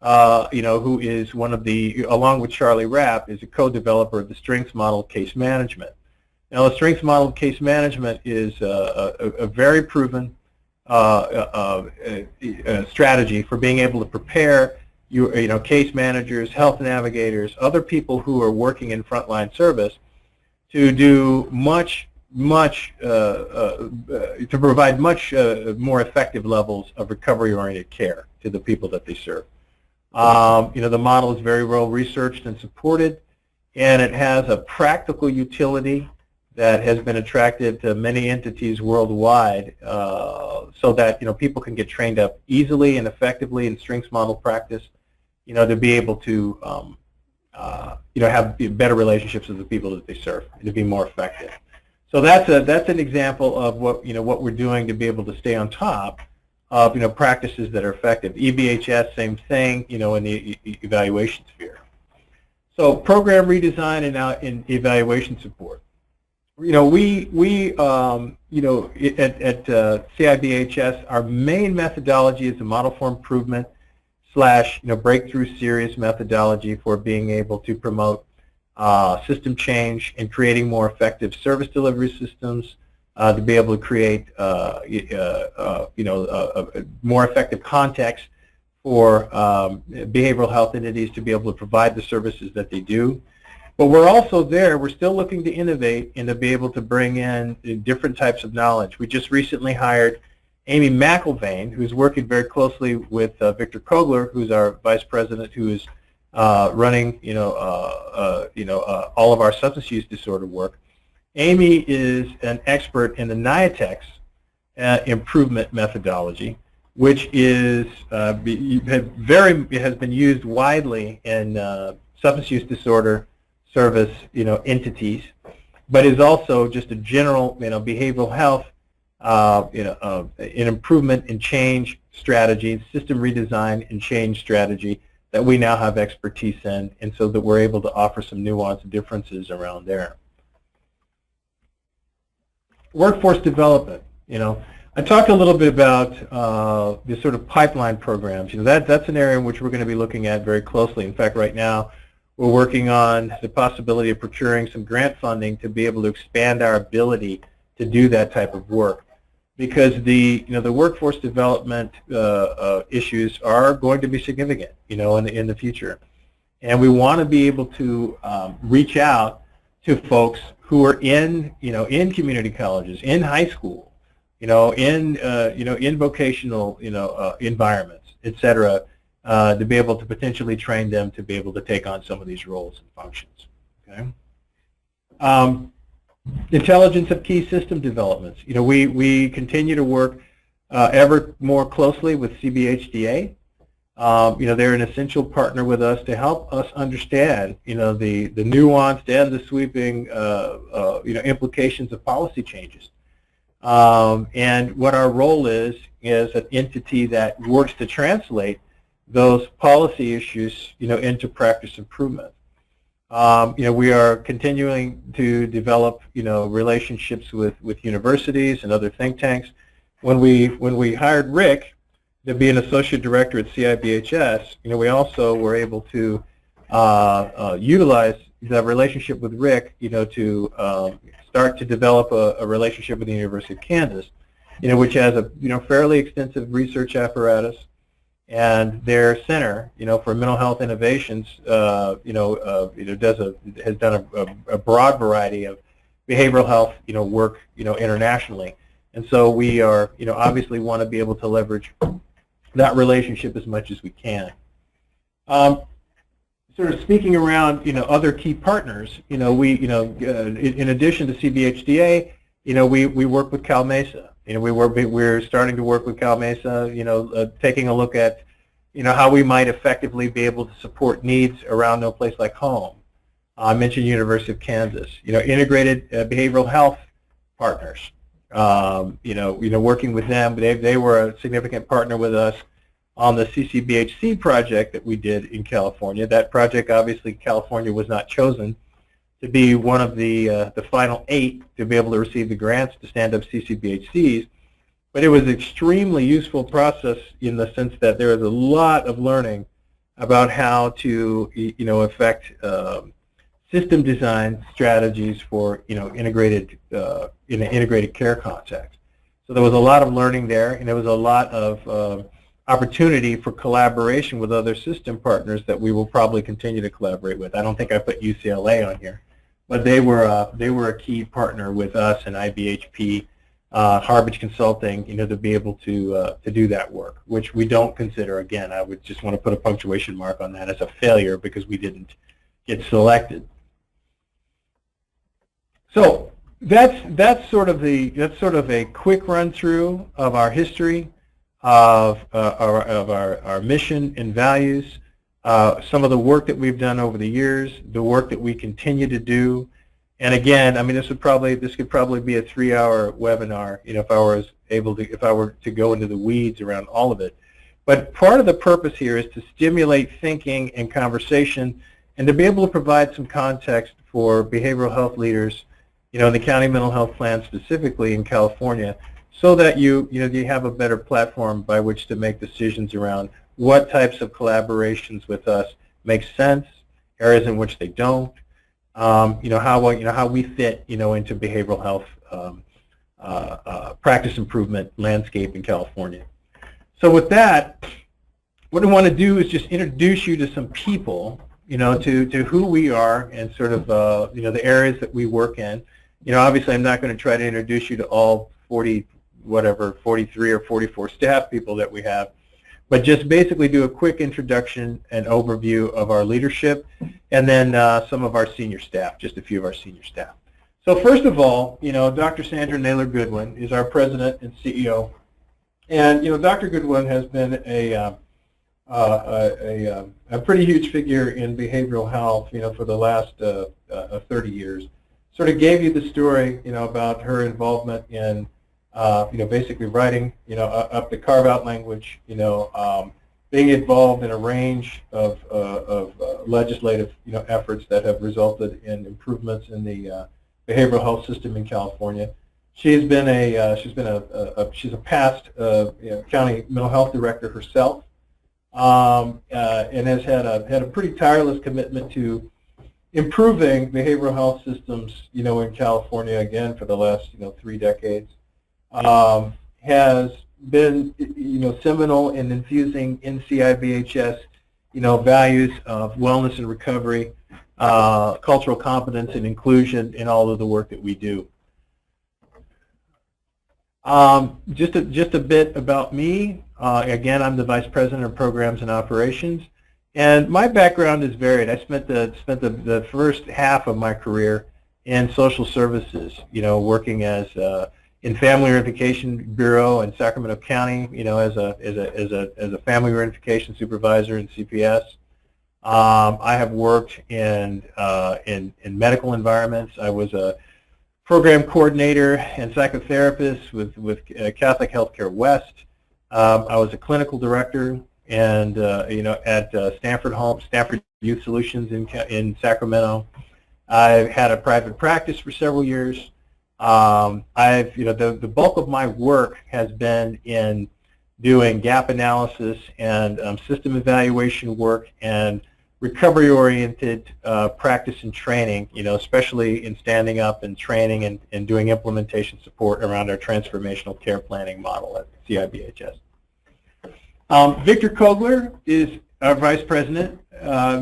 who is one of the, along with Charlie Rapp, is a co-developer of the strengths model of case management. Now, the strengths model of case management is a very proven strategy for being able to prepare case managers, health navigators, other people who are working in frontline service to do to provide much more effective levels of recovery-oriented care to the people that they serve. The model is very well researched and supported, and it has a practical utility that has been attractive to many entities worldwide, so that people can get trained up easily and effectively in strengths model practice, to be able to have better relationships with the people that they serve and to be more effective. So that's an example of what we're doing to be able to stay on top of practices that are effective. EBHS, same thing, in the evaluation sphere. So program redesign and now in evaluation support. We at CIBHS, our main methodology is the model for improvement / breakthrough serious methodology for being able to promote system change and creating more effective service delivery systems, to be able to create more effective context for behavioral health entities to be able to provide the services that they do. But we're also we're still looking to innovate and to be able to bring in different types of knowledge. We just recently hired Amy McIlvaine, who's working very closely with Victor Kobler, who's our vice president, who is running all of our substance use disorder work. Amy is an expert in the NIATEX improvement methodology, which is has been used widely in substance use disorder service entities, but is also just a general behavioral health an improvement and change strategy, system redesign and change strategy that we now have expertise in, and so that we're able to offer some nuanced differences around there. Workforce development. I talked a little bit about the sort of pipeline programs. That's an area in which we're going to be looking at very closely. In fact, right now, we're working on the possibility of procuring some grant funding to be able to expand our ability to do that type of work. because the workforce development issues are going to be significant, in the future, and we want to be able to reach out to folks who are in community colleges, in high school, in vocational environments, et cetera, to be able to potentially train them to be able to take on some of these roles and functions. Okay. Intelligence of key system developments. We continue to work ever more closely with CIBHDA. They're an essential partner with us to help us understand, the nuanced and the sweeping, implications of policy changes. And what our role is an entity that works to translate those policy issues, into practice improvement. We are continuing to develop, relationships with universities and other think tanks. When we hired Rick to be an associate director at CIBHS, we also were able to utilize the relationship with Rick, to start to develop a relationship with the University of Kansas, which has a fairly extensive research apparatus, and their center, for mental health innovations, has done a broad variety of behavioral health, work, internationally, and so we are, obviously want to be able to leverage that relationship as much as we can. Sort of speaking around, other key partners, in addition to CIBHDA, we work with Cal Mesa. We're starting to work with Cal Mesa, taking a look at, how we might effectively be able to support needs around no place like home. I mentioned University of Kansas, integrated behavioral health partners. Working with them, they were a significant partner with us on the CCBHC project that we did in California. That project, obviously, California was not chosen to be one of the final 8 to be able to receive the grants to stand up CCBHCs, but it was an extremely useful process in the sense that there was a lot of learning about how to, affect system design strategies for, integrated in an integrated care context. So there was a lot of learning there, and there was a lot of opportunity for collaboration with other system partners that we will probably continue to collaborate with. I don't think I put UCLA on here, but they were a key partner with us and IBHP, Harbage Consulting, to be able to do that work, which we don't consider. Again, I would just want to put a punctuation mark on that as a failure because we didn't get selected. So that's sort of a quick run through of our history, of our mission and values, some of the work that we've done over the years, the work that we continue to do. And again, I mean, this could probably be a 3-hour webinar, if I were to go into the weeds around all of it. But part of the purpose here is to stimulate thinking and conversation, and to be able to provide some context for behavioral health leaders, in the county mental health plan specifically in California, so that you have a better platform by which to make decisions around what types of collaborations with us make sense, areas in which they don't, how we fit, into behavioral health practice improvement landscape in California. So with that, what I want to do is just introduce you to some people, to who we are and sort of, the areas that we work in. Obviously, I'm not going to try to introduce you to all 43 or 44 staff people that we have, but just basically do a quick introduction and overview of our leadership, and then some of our senior staff, just a few of our senior staff. So first of all, Dr. Sandra Naylor Goodwin is our president and CEO, and Dr. Goodwin has been a pretty huge figure in behavioral health, for the last 30 years. Sort of gave you the story, about her involvement in, basically writing, up the carve-out language, being involved in a range of legislative, efforts that have resulted in improvements in the behavioral health system in California. She's been she's a past county mental health director herself, and has had a pretty tireless commitment to improving behavioral health systems, in California, again, for the last, 3 decades. has been, seminal in infusing in CIBHS, values of wellness and recovery, cultural competence and inclusion in all of the work that we do. Just a bit about me. Again, I'm the Vice President of Programs and Operations, and my background is varied. I spent the first half of my career in social services, working as in Family Reunification Bureau in Sacramento County, as a family reunification supervisor in CPS. I have worked in medical environments. I was a program coordinator and psychotherapist with Catholic Healthcare West. I was a clinical director and at Stanford Youth Solutions in Sacramento. I've had a private practice for several years. The bulk of my work has been in doing gap analysis and system evaluation work and recovery-oriented practice and training, especially in standing up and training and doing implementation support around our transformational care planning model at CIBHS. Victor Kobler is our vice president.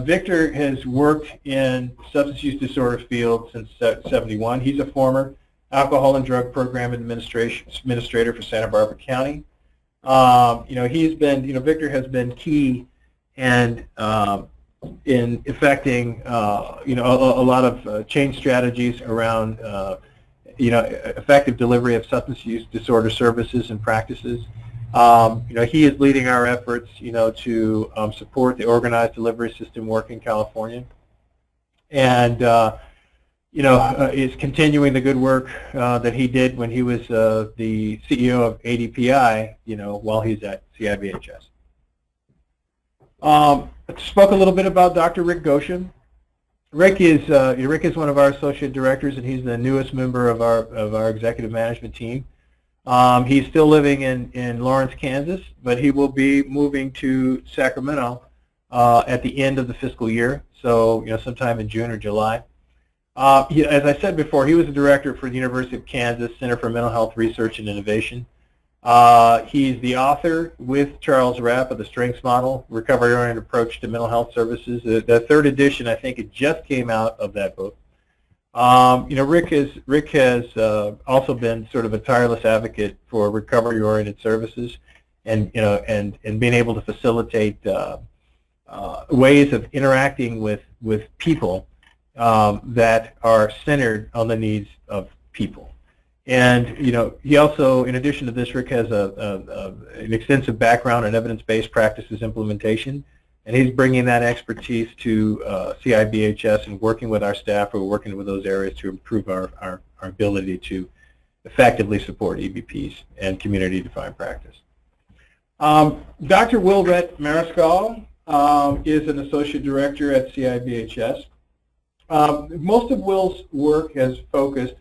Victor has worked in substance use disorder field since '71. He's a former alcohol and drug program administrator for Santa Barbara County. Victor has been key and in effecting, a lot of change strategies around, effective delivery of substance use disorder services and practices. He is leading our efforts, to support the organized delivery system work in California, and is continuing the good work that he did when he was the CEO of ADPI, while he's at CIBHS. I spoke a little bit about Dr. Rick Goshen. Rick is one of our associate directors, and he's the newest member of our executive management team. He's still living in Lawrence, Kansas, but he will be moving to Sacramento at the end of the fiscal year, so sometime in June or July. As I said before, he was a director for the University of Kansas Center for Mental Health Research and Innovation. He's the author with Charles Rapp of the Strengths Model, Recovery-Oriented Approach to Mental Health Services. The third edition, I think it just came out of that book. Rick has also been sort of a tireless advocate for recovery-oriented services, and being able to facilitate ways of interacting with people that are centered on the needs of people. And he also, in addition to this, Rick has an extensive background in evidence-based practices implementation, and he's bringing that expertise to CIBHS and working with our staff who are working with those areas to improve our ability to effectively support EBPs and community-defined practice. Dr. Wilbert Mariscal is an associate director at CIBHS. Most of Will's work has focused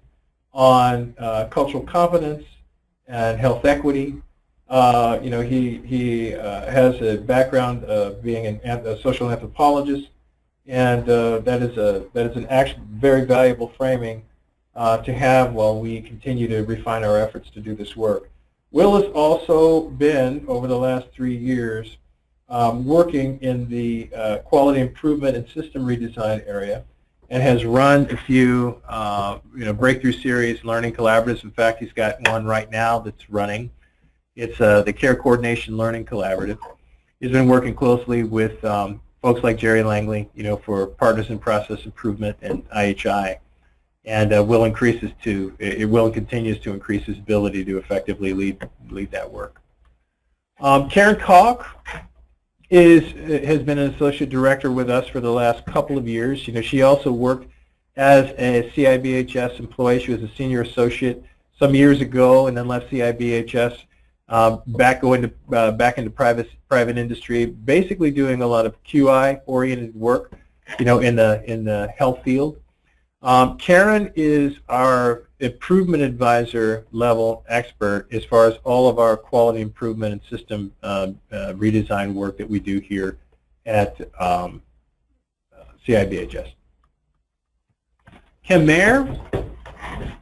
on cultural competence and health equity. He has a background of being a social anthropologist, and that is an actually very valuable framing to have while we continue to refine our efforts to do this work. Will has also been, over the last 3 years, working in the quality improvement and system redesign area, and has run a few breakthrough series learning collaboratives. In fact, he's got one right now that's running. It's the Care Coordination Learning Collaborative. He's been working closely with folks like Jerry Langley, for Partners in Process Improvement and IHI, and Will continues to increase his ability to effectively lead that work. Karen Koch has been an associate director with us for the last couple of years. She also worked as a CIBHS employee. She was a senior associate some years ago, and then left CIBHS, back into private industry, basically doing a lot of QI-oriented work, in the health field. Karen is our improvement advisor level expert as far as all of our quality improvement and system redesign work that we do here at CIBHS. Kim Mayer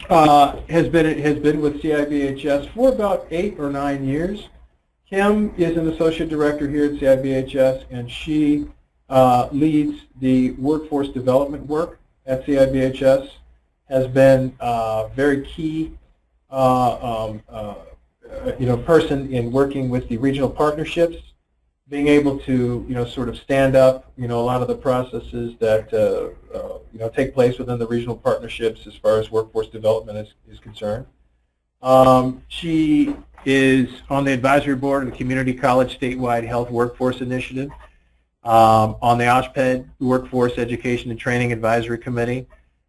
has been with CIBHS for about 8 or 9 years. Kim is an associate director here at CIBHS, and she leads the workforce development work at CIBHS. Has been very key, person in working with the regional partnerships, being able to, sort of stand up, a lot of the processes that, take place within the regional partnerships as far as workforce development is concerned. She is on the advisory board of the Community College Statewide Health Workforce Initiative, on the OSHPED Workforce Education and Training Advisory Committee,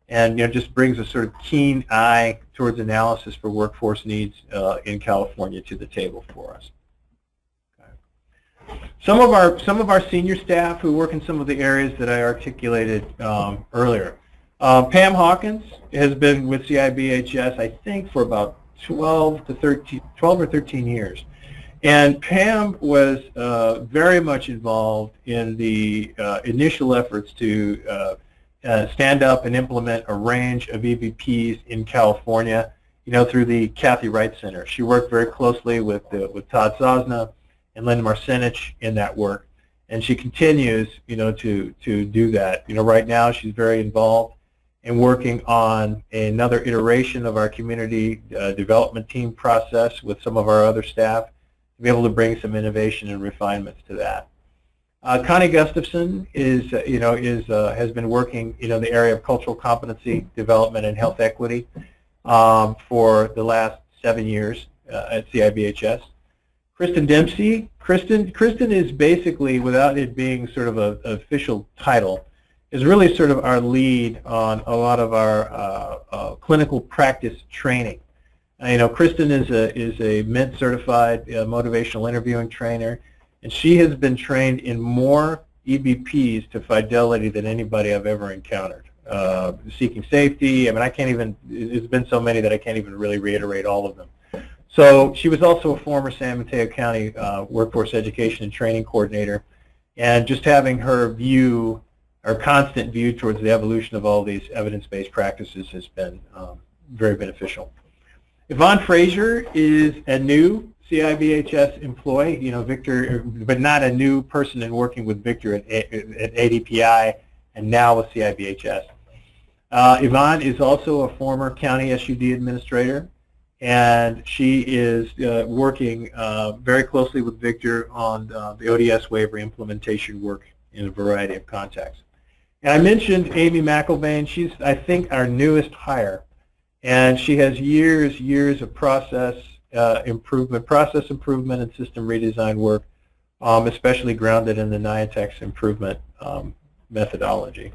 and just brings a sort of keen eye towards analysis for workforce needs in California to the table for us. Some of our senior staff who work in some of the areas that I articulated earlier. Pam Hawkins has been with CIBHS, I think, for about 12 or 13 years. And Pam was very much involved in the initial efforts to stand up and implement a range of EVPs in California, through the Kathy Wright Center. She worked very closely with Todd Sosna and Linda Marcinich in that work, and she continues, to do that. Right now she's very involved in working on another iteration of our community development team process with some of our other staff to be able to bring some innovation and refinements to that. Connie Gustafson has been working, the area of cultural competency development and health equity for the last 7 years at CIBHS. Kristen Dempsey. Kristen is basically, without it being sort of an official title, is really sort of our lead on a lot of our clinical practice training. Kristen is a Mint certified motivational interviewing trainer, and she has been trained in more EBPs to fidelity than anybody I've ever encountered. Seeking safety, it's been so many that I can't even really reiterate all of them. So she was also a former San Mateo County Workforce Education and Training Coordinator, and just having her view, her constant view towards the evolution of all these evidence-based practices has been very beneficial. Yvonne Frazier is a new CIBHS employee, Victor, but not a new person in working with Victor at ADPI and now with CIBHS. Yvonne is also a former county SUD administrator, and she is working very closely with Victor on the ODS waiver implementation work in a variety of contexts. And I mentioned Amy McIlvain. She's, I think, our newest hire, and she has years of process improvement and system redesign work, especially grounded in the NIATEX improvement methodology.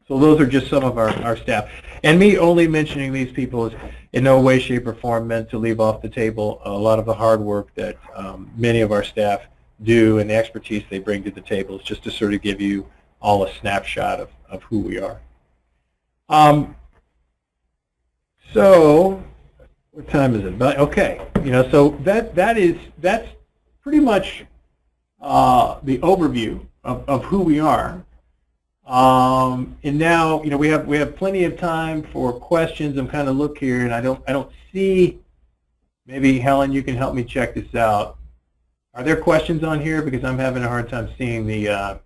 So those are just some of our staff. And me only mentioning these people is in no way, shape, or form meant to leave off the table a lot of the hard work that many of our staff do and the expertise they bring to the table. It's just to sort of give you all a snapshot of who we are. So what time is it? Okay, so that's pretty much the overview of who we are. And now, we have plenty of time for questions. I'm kind of look here, and I don't see. Maybe Helen, you can help me check this out. Are there questions on here? Because I'm having a hard time seeing the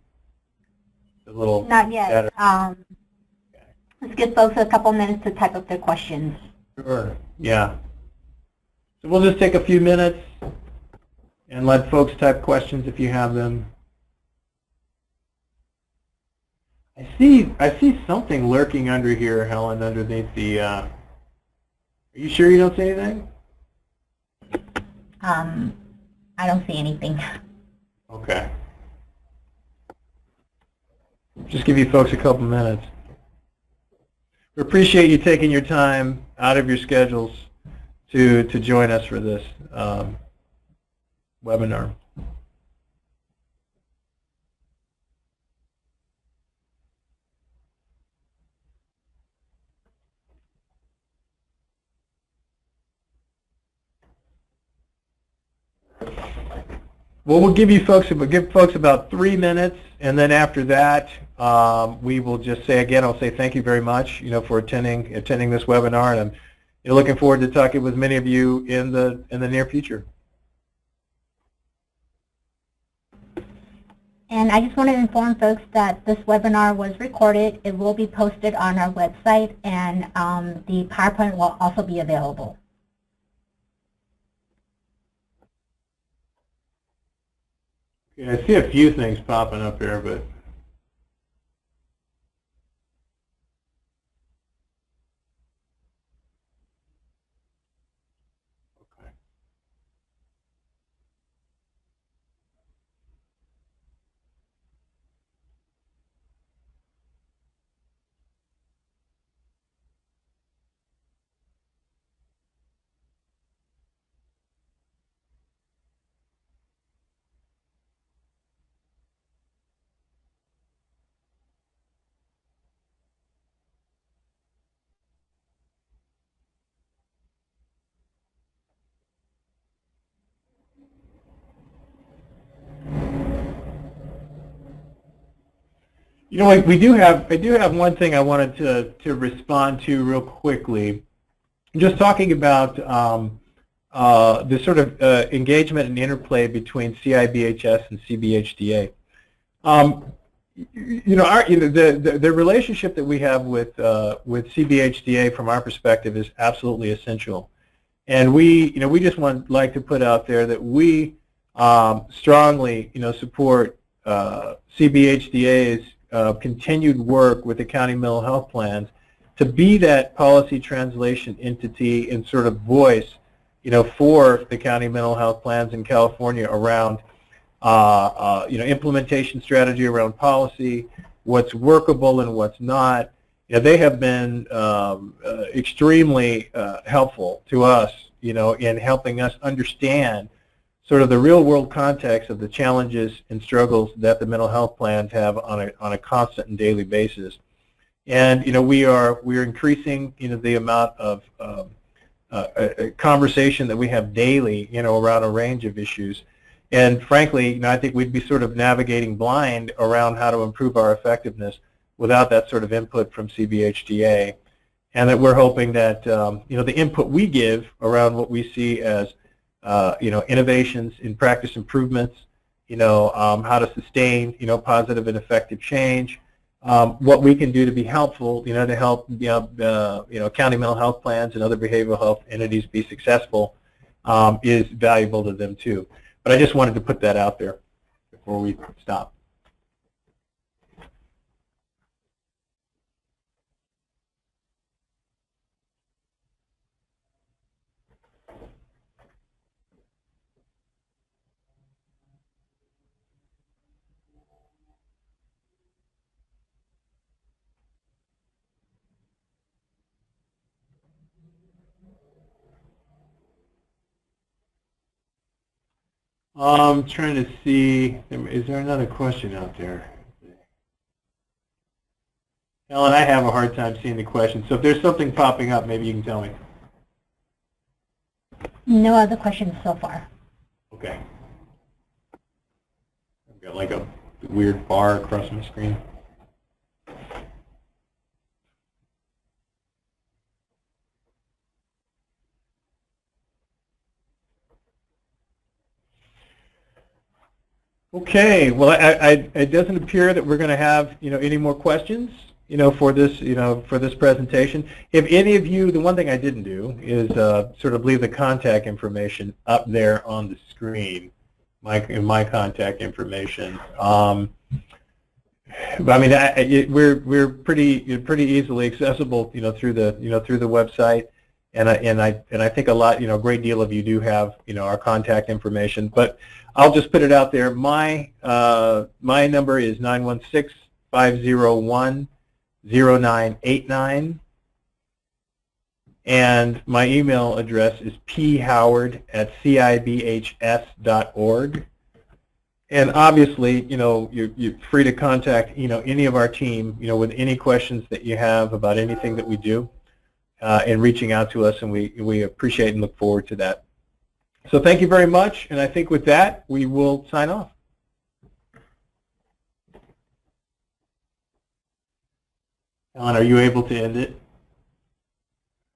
little. Not yet. Let's give folks a couple minutes to type up their questions. Sure. Yeah. So we'll just take a few minutes and let folks type questions if you have them. I see something lurking under here, Helen, underneath the. Are you sure you don't see anything? I don't see anything. Okay. Just give you folks a couple minutes. We appreciate you taking your time out of your schedules to join us for this webinar. Well, we'll give folks about 3 minutes, And then after that, we will just say again, I'll say thank you very much, for attending this webinar, and I'm looking forward to talking with many of you in the near future. And I just want to inform folks that this webinar was recorded. It will be posted on our website, and the PowerPoint will also be available. Yeah, I see a few things popping up here, but okay. I do have one thing I wanted to respond to real quickly. Just talking about the sort of engagement and interplay between CIBHS and CBHDA. The relationship that we have with CBHDA from our perspective is absolutely essential, and we just like to put out there that we strongly support CBHDA's continued work with the county mental health plans to be that policy translation entity and sort of voice, for the county mental health plans in California around, implementation strategy around policy, what's workable and what's not. They have been extremely helpful to us, in helping us understand sort of the real-world context of the challenges and struggles that the mental health plans have on a constant and daily basis. And we are increasing the amount of conversation that we have daily around a range of issues. And frankly, I think we'd be sort of navigating blind around how to improve our effectiveness without that sort of input from CBHDA. And that we're hoping that the input we give around what we see as innovations in practice improvements, how to sustain, positive and effective change, what we can do to be helpful, to help, county mental health plans and other behavioral health entities be successful, is valuable to them too. But I just wanted to put that out there before we stop. I'm trying to see, is there another question out there? Ellen, I have a hard time seeing the question, so if there's something popping up, maybe you can tell me. No other questions so far. Okay. I've got like a weird bar across my screen. Okay, well, it doesn't appear that we're going to have, any more questions, for this presentation. If any of you, the one thing I didn't do is sort of leave the contact information up there on the screen, my contact information. But I mean, we're pretty easily accessible, through the website, and I think a great deal of you do have, our contact information. But I'll just put it out there. My number is 916-501-0989, and my email address is phoward@cibhs.org. And obviously, you're free to contact, any of our team, with any questions that you have about anything that we do, and reaching out to us, and we appreciate and look forward to that. So thank you very much, and I think with that, we will sign off. Ellen, are you able to end it?